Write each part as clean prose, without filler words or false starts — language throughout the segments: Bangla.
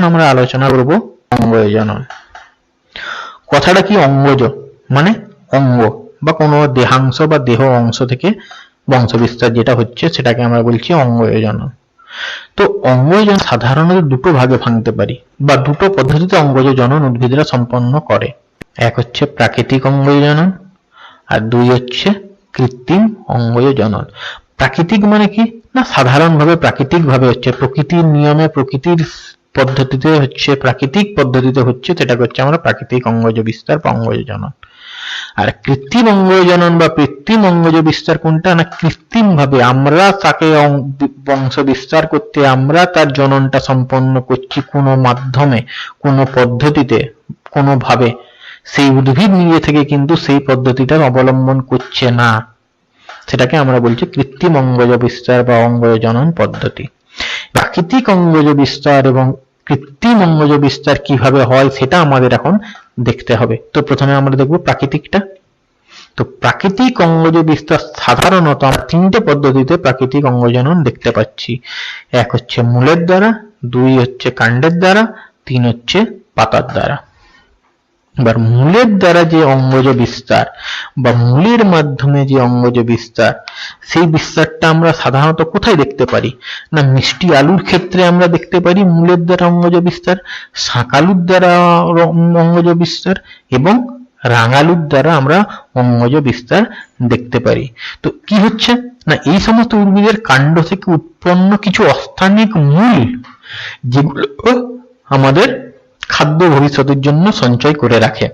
এখন আমরা আলোচনা করব অঙ্গজ জনন। কথাটা কি? অঙ্গজ মানে অঙ্গ বা কোনো দেহাংশ বা দেহ অংশ থেকে বংশ বিস্তার যেটা হচ্ছে সেটাকে আমরা বলছি অঙ্গজ জনন। তো অঙ্গজ জনন সাধারণত দুটো ভাগে ভাঙতে পারি বা দুটো পদ্ধতিতে অঙ্গজ জনন উদ্ভিদরা সম্পন্ন করে। এক হচ্ছে প্রাকৃতিক অঙ্গজ জনন আর দুই হচ্ছে কৃত্রিম অঙ্গজ জনন। প্রাকৃতিক মানে কি না, সাধারণভাবে প্রাকৃতিক ভাবে হচ্ছে, প্রকৃতির নিয়মে প্রকৃতির পদ্ধতিতে হচ্ছে, প্রাকৃতিক পদ্ধতিতে হচ্ছে, সেটাকে হচ্ছে আমরা প্রাকৃতিক অঙ্গজ বিস্তার বা অঙ্গজ জনন। আর কৃত্রিম অঙ্গজ জনন বা কৃত্রিম অঙ্গজ বিস্তার কোনটা না, কৃত্রিম ভাবে আমরা তাকে বংশ বিস্তার করতে আমরা তার জননটা সম্পন্ন করছি কোনো মাধ্যমে, কোনো পদ্ধতিতে, কোনো ভাবে। সেই উদ্ভিদ নিজে থেকে কিন্তু সেই পদ্ধতিটার অবলম্বন করছে না, সেটাকে আমরা বলছি কৃত্রিম অঙ্গজ বিস্তার বা অঙ্গজ জনন পদ্ধতি। প্রাকৃতিক অঙ্গজ বিস্তার এবং কৃত্রিম অঙ্গজ বিস্তার কিভাবে হয় সেটা আমাদের এখন দেখতে হবে। তো প্রথমে আমরা দেখব প্রাকৃতিকটা। তো প্রাকৃতিক অঙ্গজ বিস্তার সাধারণত আমরা তিনটে পদ্ধতিতে প্রাকৃতিক অঙ্গজ জনন দেখতে পাচ্ছি। এক হচ্ছে মূলের দ্বারা, দুই হচ্ছে কাণ্ডের দ্বারা, তিন হচ্ছে পাতার দ্বারা। এবার মূলের দ্বারা যে অঙ্গজ বিস্তার বা মূলের মাধ্যমে যে অঙ্গজ বিস্তার, সেই বিস্তারটা আমরা সাধারণত কোথায় দেখতে পারি না, মিষ্টি আলুর ক্ষেত্রে আমরা দেখতে পারি মূলের দ্বারা অঙ্গজ বিস্তার, শাঁকালুর দ্বারা অঙ্গজ বিস্তার এবং রাঙালুর দ্বারা আমরা অঙ্গজ বিস্তার দেখতে পারি। তো কি হচ্ছে না, এই সমস্ত উদ্ভিদের কাণ্ড থেকে উৎপন্ন কিছু অস্থানিক মূল, যেগুলো আমাদের খাদ্য ভবিষ্যতের জন্য সঞ্চয় করে রাখে,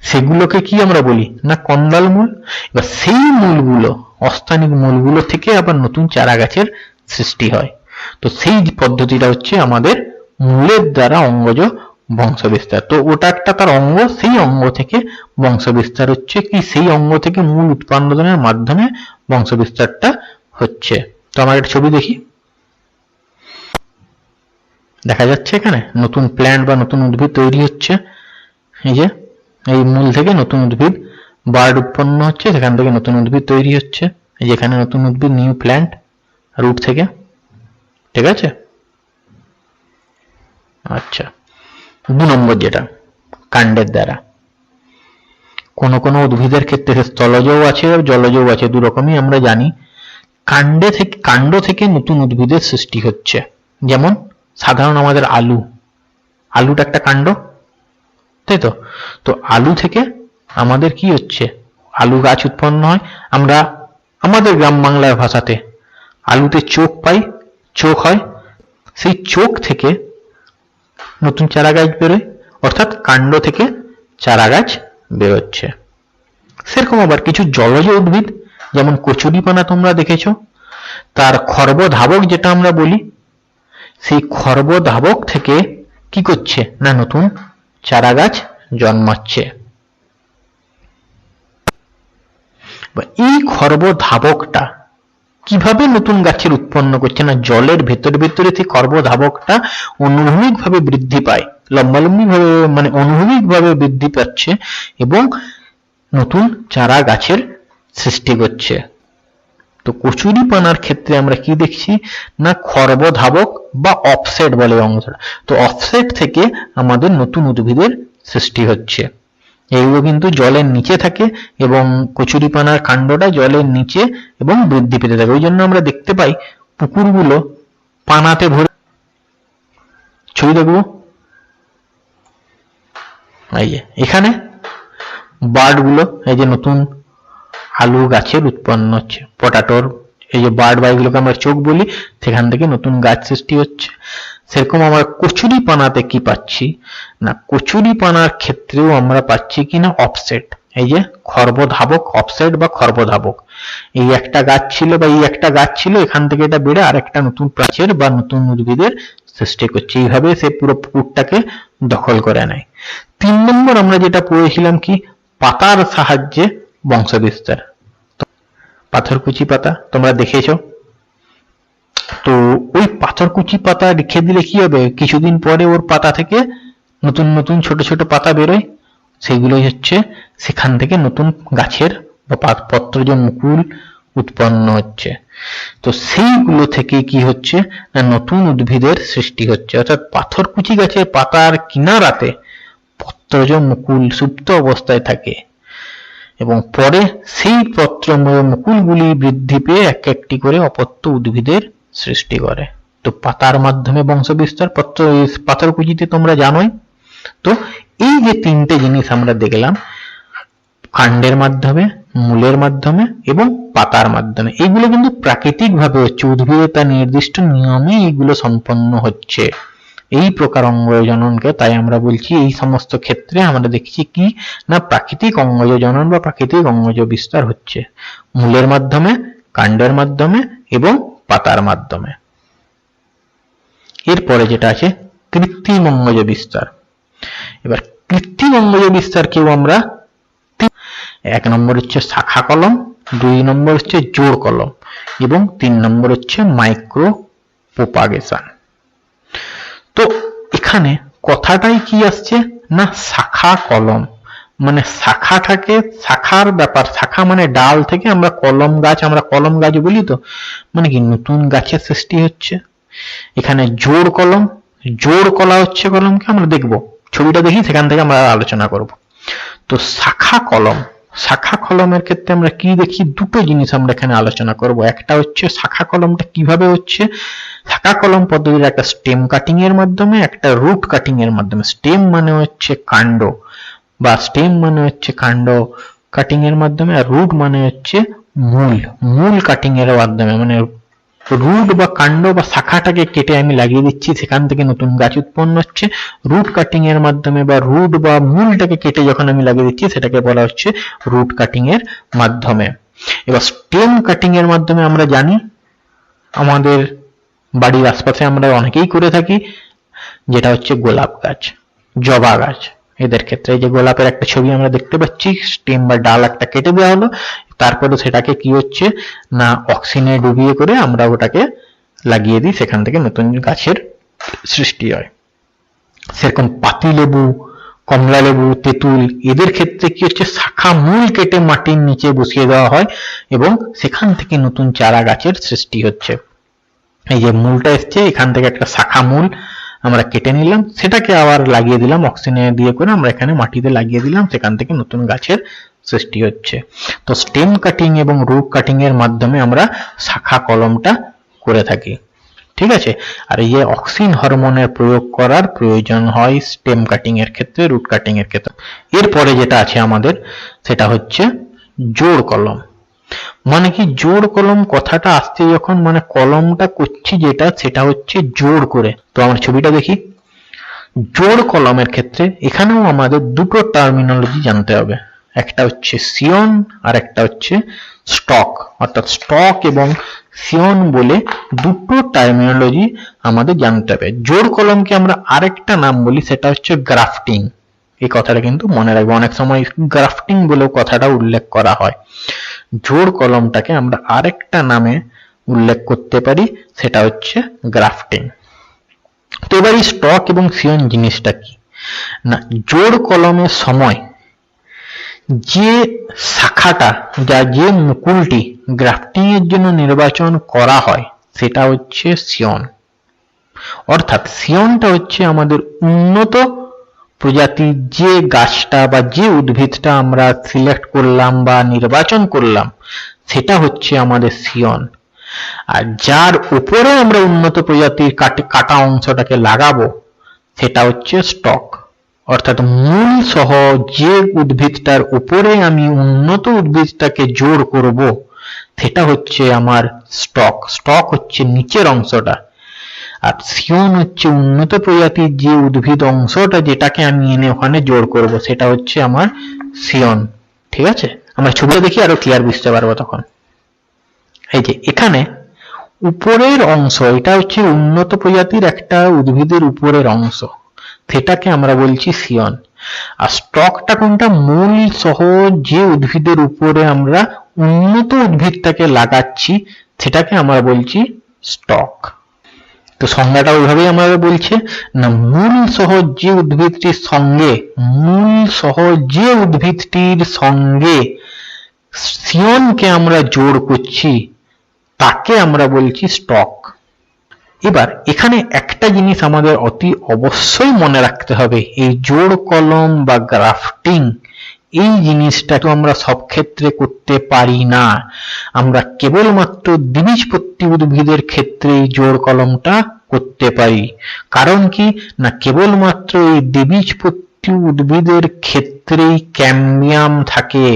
সেগুলোকে কি আমরা বলি না কন্দাল মূল। এবার সেই মূলগুলো, অস্থানিক মূলগুলো থেকে আবার নতুন চারা গাছের সৃষ্টি হয়। তো সেই পদ্ধতিটা হচ্ছে আমাদের মূলের দ্বারা অঙ্গজ বংশ বিস্তার। তো ওটা একটা তার অঙ্গ, সেই অঙ্গ থেকে বংশ বিস্তার হচ্ছে কি, সেই অঙ্গ থেকে মূল উৎপাদনের মাধ্যমে বংশ বিস্তারটা হচ্ছে। তো আমরা একটা ছবি দেখি, দেখা যাচ্ছে এখানে নতুন প্ল্যান্ট বা নতুন উদ্ভিদ তৈরি হচ্ছে। এই যে এই মূল থেকে নতুন উদ্ভিদ, বার্ড উৎপন্ন হচ্ছে, সেখান থেকে নতুন উদ্ভিদ তৈরি হচ্ছে। এই যে এখানে নতুন উদ্ভিদ, নিউ প্ল্যান্ট রুট থেকে, ঠিক আছে। আচ্ছা, দু নম্বর যেটা কাণ্ডের দ্বারা, কোন কোন উদ্ভিদের ক্ষেত্রে স্থলজও আছে জলজও আছে, দু রকমই আমরা জানি। কাণ্ড থেকে নতুন উদ্ভিদের সৃষ্টি হচ্ছে। যেমন সাধারণ আমাদের আলুটা একটা কাণ্ড, তাই তো। তো আলু থেকে আমাদের কি হচ্ছে, আলু গাছ উৎপন্ন হয়। আমরা আমাদের গ্রাম বাংলার ভাষাতে আলুতে চোখ পাই, চোখ হয়, সেই চোখ থেকে নতুন চারা গাছ বেরোয়, অর্থাৎ কাণ্ড থেকে চারা গাছ বেরোচ্ছে। সেরকম আবার কিছু জলজ উদ্ভিদ, যেমন কচুরিপানা তোমরা দেখেছো, তার খর্বধাবক যেটা আমরা বলি, সেই খর্বধাবক থেকে কি করছে না নতুন চারা গাছ জন্মাচ্ছে। এই খর্বধাবকটা কিভাবে নতুন গাছের উৎপন্ন করছে না, জলের ভেতরে ভেতরে সেই খর্বধাবকটা অনুভূমিক ভাবে বৃদ্ধি পায়, লম্বালম্বি ভাবে মানে অনুভূমিক ভাবে বৃদ্ধি পাচ্ছে এবং নতুন চারা গাছের সৃষ্টি করছে। তো কচুরিপানার ক্ষেত্রে আমরা কি দেখছি না খর্বধাবক বা অফসেট বলে অংশটা। তো অফসেট থেকে আমাদের নতুন উদ্ভিদের সৃষ্টি হচ্ছে। এইগুলো কিন্তু জলের নিচে থাকে এবং কচুরিপানার কাণ্ডটা জলের নিচে এবং বৃদ্ধি পেতে থাকে। ওই জন্য আমরা দেখতে পাই পুকুরগুলো পানাতে ভরে। ছবি দেখবো, এই যে এখানে বার্ডগুলো, এই যে নতুন আলু গাছের উৎপন্ন হচ্ছে, পটাটোর এই যে বার্ড বা এগুলোকে আমরা চোখ বলি, সেখান থেকে নতুন গাছ সৃষ্টি হচ্ছে। সেরকম আমরা কচুরিপানাতে কি পাচ্ছি না, কচুরিপানার ক্ষেত্রেও আমরা পাচ্ছি কিনা অফসেট, এই যে খর্বধাবক, অফসেট বা খর্বধাবক। এই একটা গাছ ছিল বা এই একটা গাছ ছিল, এখান থেকে এটা বেড়ে আরেকটা নতুন প্রাচীর বা নতুন উদ্ভিদের সৃষ্টি করছে। এইভাবে সে পুরো পুকুরটাকে দখল করে নেয়। 3 নম্বর আমরা যেটা পড়েছিলাম কি, পাতার সাহায্যে বংশ বিস্তার। পাথরকুচি পাতা তোমরা দেখেছো, তো ওই পাথরকুচি পাতা রেখে দিলে কি হবে, কিছুদিন পরে ওর পাতা থেকে নতুন নতুন ছোট ছোট পাতা বেরোয়, সেগুলোই হচ্ছে সেখান থেকে নতুন গাছের বা পত্রজ মুকুল উৎপন্ন হচ্ছে। তো সেইগুলো থেকে কি হচ্ছে না নতুন উদ্ভিদের সৃষ্টি হচ্ছে। অর্থাৎ পাথরকুচি গাছের পাতার কিনারাতে পত্রজ মুকুল সুপ্ত অবস্থায় থাকে এবং পরে সেই পত্রময় মুকুলগুলি বৃদ্ধি পেয়ে এক একটি করে অপত্য উদ্ভিদের সৃষ্টি করে। তো পাতার মাধ্যমে বংশবিস্তার, পাথরকুচিতে তোমরা জানোই। তো এই যে তিনটে জিনিস আমরা দেখলাম, কাণ্ডের মাধ্যমে, মূলের মাধ্যমে এবং পাতার মাধ্যমে, এইগুলো কিন্তু প্রাকৃতিক ভাবে হচ্ছে, উদ্ভিদের তার নির্দিষ্ট নিয়মে এইগুলো সম্পন্ন হচ্ছে। এই প্রকার অঙ্গজ জননকে তাই আমরা বলছি এই সমস্ত ক্ষেত্রে আমরা দেখছি কি না প্রাকৃতিক অঙ্গজ জনন বা প্রাকৃতিক অঙ্গজ বিস্তার হচ্ছে মূলের মাধ্যমে, কাণ্ডের মাধ্যমে এবং পাতার মাধ্যমে। এরপরে যেটা আছে কৃত্রিম অঙ্গজ বিস্তার। এবার কৃত্রিম অঙ্গজ বিস্তারকেও আমরা এক নম্বর হচ্ছে শাখা কলম, 2 নম্বর হচ্ছে জোড় কলম এবং 3 নম্বর হচ্ছে মাইক্রো প্রোপাগেশন। তো এখানে কথাটাই কি আসছে না শাখা কলম, মানে শাখাটাকে, শাখার ব্যাপার, শাখা মানে ডাল থেকে আমরা কলম গাছ বলি, তো মানে কি নতুন গাছের সৃষ্টি হচ্ছে। এখানে জোড় কলম, জোড় কলা হচ্ছে কলমকে, আমরা দেখব ছবিটা দেখি, সেখান থেকে আমরা আলোচনা করব। তো শাখা কলম, শাখা কলমের ক্ষেত্রে আমরা কি দেখি, দুটো জিনিস আমরা এখানে আলোচনা করব। একটা হচ্ছে শাখা কলমটা কিভাবে হচ্ছে, শাখা কলম পদ্ধতির একটা স্টেম কাটিং এর মাধ্যমে, একটা রুট কাটিং এর মাধ্যমে। স্টেম মানে হচ্ছে কাণ্ড, বা স্টেম মানে হচ্ছে কাণ্ড কাটিং এর মাধ্যমে, আর রুট মানে হচ্ছে মূল কাটিং এর মাধ্যমে। মানে রুট বা কাণ্ড বা শাখাটাকে কেটে আমি লাগিয়ে দিচ্ছি, সেখান থেকে নতুন গাছ উৎপন্ন হচ্ছে। রুট কাটিং এর মাধ্যমে বা রুট বা মূলটাকে কেটে যখন আমি লাগিয়ে দিচ্ছি সেটাকে বলা হচ্ছে রুট কাটিং এর মাধ্যমে। এবার স্টেম কাটিং এর মাধ্যমে আমরা জানি, আমাদের বাড়ির আশপাশে আমরা অনেকেই করে থাকি, যেটা হচ্ছে গোলাপ গাছ, জবা গাছ। এদের ক্ষেত্রে এই যে গোলাপের একটা ছবি আমরা দেখতে পাচ্ছি, স্টেম বা ডাল একটা কেটে দেওয়া হলো, তারপরে সেটাকে কি হচ্ছে না অক্সিজেনে ডুবিয়ে করে আমরা ওটাকে লাগিয়ে দিই, সেখান থেকে নতুন গাছের সৃষ্টি হয়। সেরকম পাতিলেবু, কমলা লেবু, তেঁতুল, এদের ক্ষেত্রে কি হচ্ছে শাখা মূল কেটে মাটির নিচে বসিয়ে দেওয়া হয় এবং সেখান থেকে নতুন চারা গাছের সৃষ্টি হচ্ছে। এই যে মূলটা এসছে, এখান থেকে একটা শাখা মূল আমরা কেটে নিলাম, সেটাকে আবার লাগিয়ে দিলাম অক্সিজেনে দিয়ে করে, আমরা এখানে মাটিতে লাগিয়ে দিলাম, সেখান থেকে নতুন গাছের সৃষ্টি হচ্ছে। তো স্টেম কাটিং এবং রুট কাটিং এর মাধ্যমে আমরা শাখা কলমটা করে থাকি, ঠিক আছে। আর এই যে অক্সিন হরমোনের প্রয়োগ করার প্রয়োজন হয় স্টেম কাটিং এর ক্ষেত্রে, রুট কাটিং এর ক্ষেত্রে। এরপরে যেটা আছে আমাদের সেটা হচ্ছে জোড় কলম। মানে কি জোড় কলম কথাটা আসছে যখন, মানে কলমটা করছি যেটা, সেটা হচ্ছে জোড় করে। তো আমরা ছবিটা দেখি। জোড় কলমের ক্ষেত্রে এখানেও আমাদের দুটো টার্মিনোলজি জানতে হবে, একটা হচ্ছে সিয়ন আর একটা হচ্ছে স্টক। অর্থাৎ স্টক এবং সিয়ন বলে দুটো টার্মিনোলজি আমাদের জানতে হবে। জোড় কলমকে আমরা আরেকটা নাম বলি, সেটা হচ্ছে গ্রাফটিং। এই কথাটা কিন্তু মনে রাখবে, অনেক সময় গ্রাফটিং বলেও কথাটা উল্লেখ করা হয়। জোড় কলমটাকে আমরা আরেকটা নামে উল্লেখ করতে পারি, সেটা হচ্ছে গ্রাফটিং। তো এবার এই স্টক এবং সিয়ন জিনিসটা কি না, জোড় কলমের সময় যে শাখাটা, যে মুকুলটি গ্রাফটিং এর জন্য নির্বাচন করা হয় সেটা হচ্ছে সিয়ন। অর্থাৎ সিয়নটা হচ্ছে আমাদের উন্নত প্রজাতির যে গাছটা বা যে উদ্ভিদটা আমরা সিলেক্ট করলাম বা নির্বাচন করলাম, সেটা হচ্ছে আমাদের সিয়ন। আর যার উপরে আমরা উন্নত প্রজাতির কাটা অংশটাকে লাগাবো সেটা হচ্ছে স্টক। অর্থাৎ মূল সহ যে উদ্ভিদটার উপরে আমি উন্নত উদ্ভিদটাকে জোড় করব সেটা হচ্ছে আমার স্টক। স্টক হচ্ছে নিচের অংশটা, আর সিয়ন হচ্ছে উন্নত প্রজাতির যে উদ্ভিদ অংশটা যেটাকে আমি এনে ওখানে জোড় করব, সেটা হচ্ছে আমার সিয়ন। ঠিক আছে, আমরা ছবিটা দেখি আরো ক্লিয়ার বুঝতে পারবো তখন। এই যে এখানে উপরের অংশ, এটা হচ্ছে উন্নত প্রজাতির একটা উদ্ভিদের উপরের অংশ, সেটাকে আমরা বলছি সিয়ন। আর স্টকটা কোনটা, মূল সহ যে উদ্ভিদের উপরে আমরা উন্নত উদ্ভিদটাকে লাগাচ্ছি সেটাকে আমরা বলছি স্টক। তো সংজ্ঞাটা ওইভাবেই আমাদের বলছে না, মূল সহ যে উদ্ভিদটির সঙ্গে সিয়নকে আমরা জোড় করছি তাকে আমরা বলছি স্টক। এবার এখানে একটা জিনিস আমাদের অতি অবশ্যই মনে রাখতে হবে, এই জোড় কলম বা গ্রাফটিং এই জিনিসটা তো আমরা সব ক্ষেত্রে করতে পারি না। আমরা কেবলমাত্র দ্বিবীজপত্রী উদ্ভিদের ক্ষেত্রে এই জোড় কলমটা করতে পারি। কারণ কি না, কেবলমাত্র এই দ্বিবীজপত্রী উদ্ভিদের ক্ষেত্রেই ক্যাম্বিয়াম থাকে,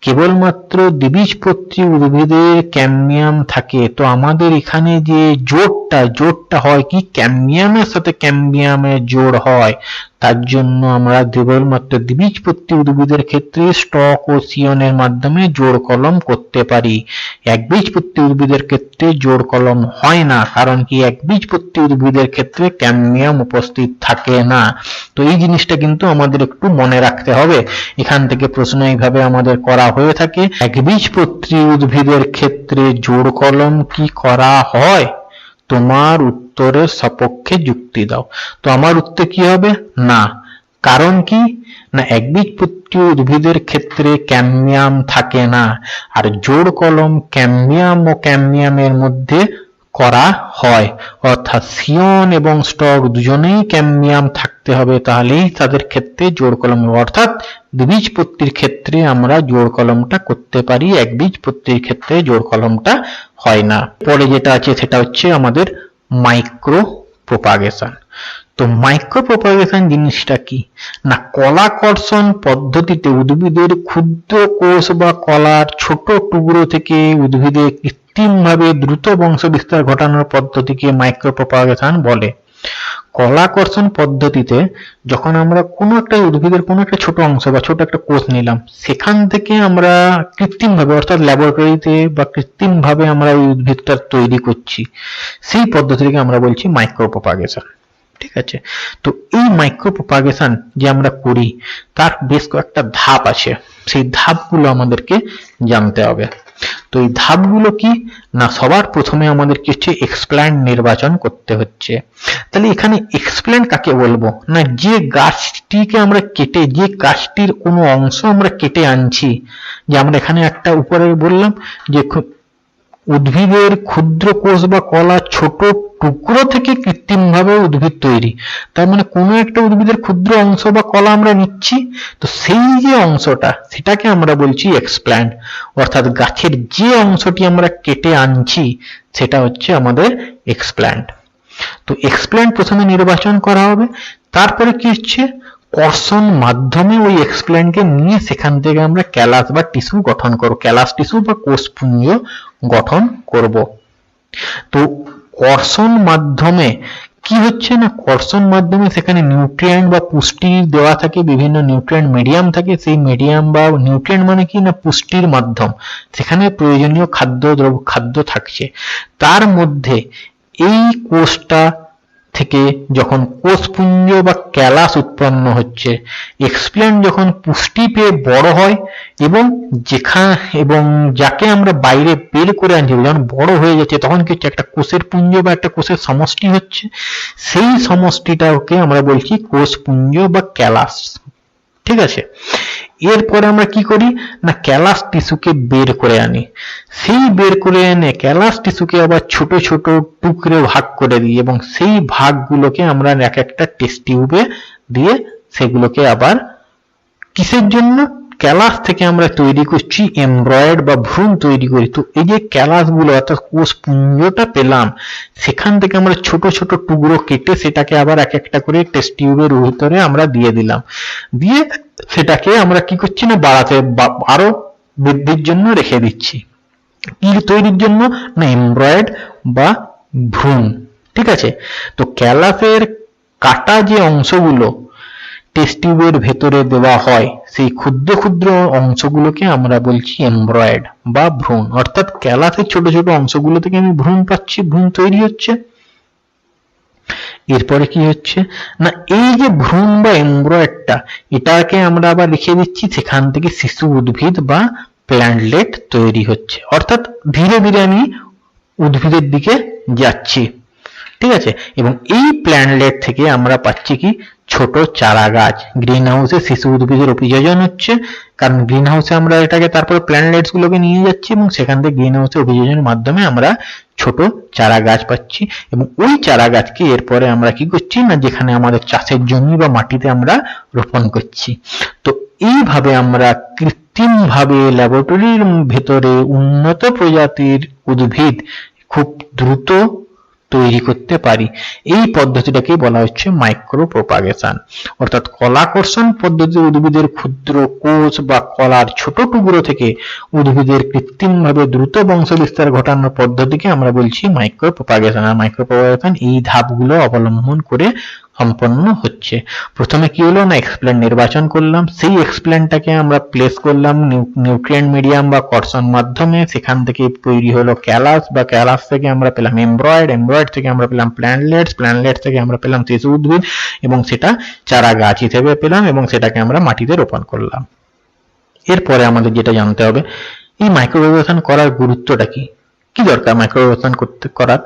কেবলমাত্র দ্বিবীজপত্রী উদ্ভিদের ক্যাম্বিয়াম থাকে। তো আমাদের এখানে যে জোড়টা হয় কি, ক্যাম্বিয়ামের সাথে ক্যাম্বিয়ামের জোড় হয়। তার জন্য আমরা কেবলমাত্র দ্বিবীজপত্রী উদ্ভিদের ক্ষেত্রে স্টক ও সিয়নের মাধ্যমে জোড় কলম করতে পারি। একবীজপত্রী উদ্ভিদের ক্ষেত্রে জোড় কলম হয় না, কারণ কি একবীজপত্রী উদ্ভিদের ক্ষেত্রে ক্যাম্বিয়াম উপস্থিত থাকে না। তো এই জিনিসটা কিন্তু আমাদের একটু মনে রাখতে হবে। এখান থেকে প্রশ্ন এইভাবে আমাদের করা হয়ে থাকে, একবীজপত্রী উদ্ভিদের ক্ষেত্রে জোড় কলম কি করা হয়? তোমার উত্তরের সপক্ষে যুক্তি দাও। তো আমার উত্তর কি হবে? না। কারণ কি না, একবীজপত্রী উদ্ভিদের ক্ষেত্রে ক্যাম্বিয়াম থাকে না, আর জোড় কলম ক্যাম্বিয়াম ও ক্যাম্বিয়ামের মধ্যে করা হয়। অর্থাৎ সিয়ন এবং স্টক দুজনেই ক্যাম্বিয়াম থাকতে হবে, তাহলেই তাদের ক্ষেত্রে জোড় কলম। অর্থাৎ দ্বিবীজপত্রীর ক্ষেত্রে আমরা জোড় কলমটা করতে পারি, একবীজপত্রীর ক্ষেত্রে জোড় কলমটা হয় না। পরে যেটা আছে সেটা হচ্ছে আমাদের মাইক্রো প্রপাগেশন। তো মাইক্রো প্রপাগেশন জিনিসটা কি না, কলাকর্ষণ পদ্ধতিতে উদ্ভিদের ক্ষুদ্র কোষ বা কলার ছোট টুকরো থেকে উদ্ভিদে কৃত্রিমভাবে দ্রুত বংশ বিস্তার ঘটানোর পদ্ধতিকে মাইক্রো প্রপাগেশন বলে। কলাকর্ষণ পদ্ধতিতে যখন আমরা কোনো একটা উদ্ভিদের কোনো একটা ছোট অংশ বা ছোট একটা কোষ নিলাম, সেখান থেকে আমরা কৃত্রিমভাবে অর্থাৎ ল্যাবরেটরিতে বা কৃত্রিমভাবে আমরা ওই উদ্ভিদটা তৈরি করছি, সেই পদ্ধতিকে আমরা বলছি মাইক্রো প্রপাগেশন। ঠিক আছে, তো এই মাইক্রো প্রপাগেশন যে আমরা করি তার বেশ কয়েকটা ধাপ আছে, সেই ধাপগুলো আমাদেরকে জানতে হবে। তো এই ধাপগুলো কি না, সবার প্রথমে আমাদেরকে হচ্ছে এক্সপ্ল্যান্ট নির্বাচন করতে হচ্ছে। তাহলে এখানে এক্সপ্ল্যান্ট কাকে বলবো না, যে গাছটিকে আমরা কেটে, যে গাছটির কোনো অংশ আমরা কেটে আনছি, যে আমরা এখানে একটা উপরে বললাম যে উদ্ভিদের ক্ষুদ্র কোষ বা কলা ছোট টুকরো থেকে কৃত্রিমভাবে উদ্ভিদ তৈরি। তার মানে কোনো একটা উদ্ভিদের ক্ষুদ্র অংশ বা কলা আমরা নিচ্ছি, তো সেই যে অংশটা সেটাকে আমরা বলছি এক্সপ্ল্যান্ট। অর্থাৎ গাছের যে অংশটি আমরা কেটে আনছি সেটা হচ্ছে আমাদের এক্সপ্ল্যান্ট। তো এক্সপ্ল্যান্ট প্রথমে নির্বাচন করা হবে, তারপরে কি হচ্ছে কর্ষণ মাধ্যমে ওই এক্সপ্ল্যান্টকে নিয়ে সেখান থেকে আমরা ক্যালাস বা টিস্যু গঠন করব, ক্যালাস টিস্যু বা কোষপুঞ্জ গঠন করব। তো কর্ষণ মাধ্যমে কি হচ্ছে না, কর্ষণ মাধ্যমে সেখানে নিউট্রিয়েন্ট বা পুষ্টি দেওয়া থাকে, বিভিন্ন নিউট্রিয়েন্ট মিডিয়াম থাকে। সেই মিডিয়াম বা নিউট্রিয়েন্ট মানে কি না, পুষ্টির মাধ্যম, সেখানে প্রয়োজনীয় খাদ্য থাকছে। তার মধ্যে এই কোষটা থেকে যখন কোষপুঞ্জ বা ক্যালাস উৎপন্ন হচ্ছে, এক্সপ্ল্যান্ট যখন পুষ্টি পেয়ে বড় হয় এবং যাকে আমরা বাইরে বের করে আনছি, যখন বড় হয়ে যাচ্ছে তখন কি হচ্ছে, একটা কোষের পুঞ্জ বা একটা কোষের সমষ্টি হচ্ছে, সেই সমষ্টিটাকে আমরা বলছি কোষপুঞ্জ বা ক্যালাস। ঠিক আছে, এরপরে আমরা কি করি না, ক্যালাস টিস্যুকে বের করে আনি। সেই বের করে এনে ক্যালাস টিস্যুকে আবার ছোট ছোট টুকরে ভাগ করে দিই এবং সেই ভাগগুলোকে আমরা এক একটা টেস্ট টিউবে দিয়ে সেগুলোকে আবার কিসের জন্য, ক্যালাস থেকে আমরা তৈরি করছি এমব্রয়েড বা ভ্রূণ তৈরি করি। তো এই যে ক্যালাসগুলো অর্থাৎ কোষপুঞ্জটা পেলাম, সেখান থেকে আমরা ছোট ছোট টুকরো কেটে সেটাকে আবার এক একটা করে টেস্ট টিউবের ভিতরে আমরা দিয়ে দিলাম, দিয়ে সেটাকে আমরা কি করছি না, বাড়াতে আরো বৃদ্ধির জন্য রেখে দিচ্ছি। কি তৈরির জন্য না, এমব্রয়েড বা ভ্রূণ। ঠিক আছে, তো ক্যালাসের কাটা যে অংশগুলো টেস্ট টিউবের ভেতরে দেওয়া হয়, সেই ক্ষুদ্র ক্ষুদ্র অংশগুলোকে আমরা বলছি এমব্রয়েড বা ভ্রূণ। অর্থাৎ ক্যালাসের ছোট ছোট অংশগুলো থেকে আমি ভ্রূণ পাচ্ছি, ভ্রূণ তৈরি হচ্ছে। এরপরে কি হচ্ছে না, এই যে ভ্রূণ বা এমব্রয়েডটা, এটাকে আমরা আবার রেখে দিচ্ছি, সেখান থেকে শিশু উদ্ভিদ বা প্ল্যান্টলেট তৈরি হচ্ছে। অর্থাৎ ধীরে ধীরে আমি উদ্ভিদের দিকে যাচ্ছি। ঠিক আছে, এবং এই প্ল্যান্টলেট থেকে আমরা পাচ্ছি কি, ছোট চারা গাছ। গ্রিন হাউসে শিশু উদ্ভিদের অভিযোজন হচ্ছে, কারণ গ্রিন হাউসে আমরা এটাকে তারপরে প্ল্যান্টলেটস গুলোকে নিয়ে যাচ্ছি এবং সেখান থেকে গ্রিন হাউসে অভিযোজনের মাধ্যমে আমরা ছোট চারা গাছ পাচ্ছি এবং ওই চারা গাছকে এরপরে আমরা কি করছি না যেখানে আমাদের চাষের জমি বা মাটিতে আমরা রোপণ করছি। তো এইভাবে আমরা কৃত্রিম ভাবে ল্যাবরেটরির ভেতরে উন্নত প্রজাতির উদ্ভিদ খুব দ্রুত তৈরি করতে পারি। এই পদ্ধতিটাকে বলা হচ্ছে মাইক্রো প্রপাগেশন, অর্থাৎ কলাকর্ষণ পদ্ধতিতে উদ্ভিদের ক্ষুদ্র কোষ বা কলার ছোট টুকরো থেকে উদ্ভিদের কৃত্রিমভাবে দ্রুত বংশবিস্তার ঘটানোর পদ্ধতিকে আমরা বলছি মাইক্রো প্রপাগেশন। আর মাইক্রো প্রপাগেশন এই ধাপগুলো অবলম্বন করে সম্পন্ন হচ্ছে। প্রথমে কি হলো না এক্সপ্ল্যান্ট নির্বাচন করলাম, সেই এক্সপ্ল্যান্টটাকে আমরা প্লেস করলাম নিউট্রিয়েন্ট মিডিয়াম বা কর্ষণ মাধ্যমে, সেখান থেকে তৈরি হলো ক্যালাস বা ক্যালাস থেকে আমরা পেলাম এমব্রয়েড থেকে আমরা পেলাম প্ল্যান্টলেটস থেকে আমরা পেলাম শিশু উদ্ভিদ এবং সেটা চারা গাছ হিসেবে পেলাম এবং সেটাকে আমরা মাটিতে রোপণ করলাম। এরপরে আমাদের যেটা জানতে হবে এই মাইক্রোপ্রপাগেশন করার গুরুত্বটা কি, কি দরকার মাইক্রোপ্রপাগেশন করার।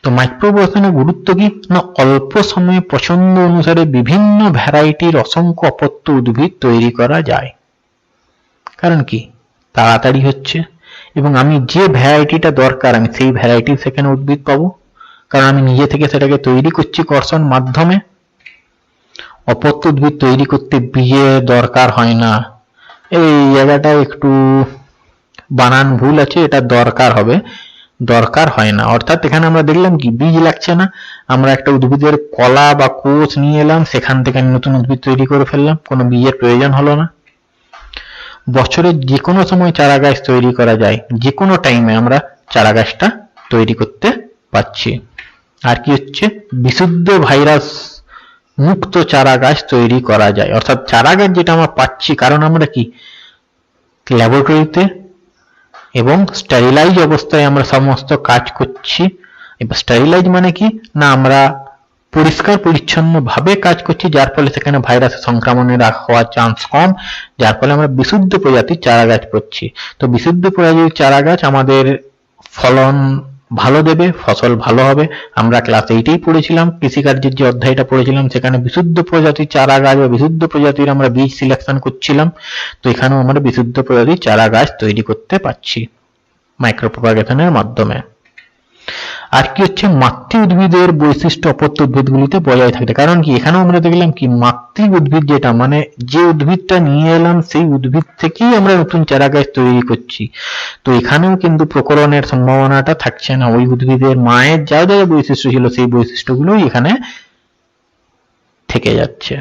তো মাইক্রোপ্রপাগেশনের গুরুত্ব কি না অল্প সময়ে পছন্দ অনুসারে বিভিন্ন ভ্যারাইটির অসংখ্য অপত্য উদ্ভিদ তৈরি করা যায়। কারণ কি তাড়াতাড়ি হচ্ছে এবং আমি যে ভ্যারাইটিটা দরকার আমি সেই ভ্যারাইটি সেখানে উদ্ভিদ পাবো, কারণ আমি নিজে থেকে সেটাকে তৈরি করছি কর্ষণ মাধ্যমে। অপত্য উদ্ভিদ তৈরি করতে বীজের দরকার হয় না, এই জায়গাটা একটু বানান ভুল আছে, এটা দরকার হবে, দরকার হয় না। অর্থাৎ এখানে আমরা দেখলাম কি বীজ লাগছে না, আমরা একটা উদ্ভিদের কলা বা কোষ নিয়ে এলাম, সেখান থেকে নতুন উদ্ভিদ তৈরি করে ফেললাম, কোনো বীজের প্রয়োজন হলো না। বছরের যে কোনো সময় চারা গাছ তৈরি করা যায়, যে কোনো টাইমে আমরা চারা গাছটা তৈরি করতে পারছি। আর কি হচ্ছে বিশুদ্ধ ভাইরাস মুক্ত চারা গাছ তৈরি করা যায়, অর্থাৎ চারা গাছ যেটা আমরা পাচ্ছি কারণ আমরা কি ল্যাবরেটরিতে এবং স্টেরিলাইজ অবস্থায় আমরা সমস্ত কাজ করছি। এবার স্টেরিলাইজ মানে কি না আমরা পরিষ্কার পরিচ্ছন্ন ভাবে কাজ করছি, যার ফলে সেখানে ভাইরাসের সংক্রমণের হওয়ার চান্স কম, যার ফলে আমরা বিশুদ্ধ প্রজাতির চারা গাছ পাচ্ছি। তো বিশুদ্ধ প্রজাতির চারা গাছ আমাদের ফলন ভালো দেবে, ফসল ভালো হবে। আমরা ক্লাস 8এই পড়েছিলাম, কৃষিকার্যের যে অধ্যায়টা পড়েছিলাম সেখানে বিশুদ্ধ প্রজাতির চারা গাছ বা বিশুদ্ধ প্রজাতির আমরা বীজ সিলেকশন করছিলাম। তো এখানেও আমরা বিশুদ্ধ প্রজাতির চারা গাছ তৈরি করতে পারছি মাইক্রো প্রপাগেশনের মাধ্যমে। আর কি হচ্ছে মাতৃ উদ্ভিদের বৈশিষ্ট্য অপত্য উদ্ভিদগুলিতে বজায় থাকবে। কারণ কি এখানেও আমরা দেখলাম কি মাতৃ উদ্ভিদ যেটা মানে যে উদ্ভিদটা নিয়ে এলাম সেই উদ্ভিদ থেকেই আমরা নতুন চারা গাছ তৈরি করছি। তো এখানেও কিন্তু প্রকরণের সম্ভাবনাটা থাকছে না, ওই উদ্ভিদের মায়ের যা যা বৈশিষ্ট্য ছিল সেই বৈশিষ্ট্যগুলোই এখানে থেকে যাচ্ছে।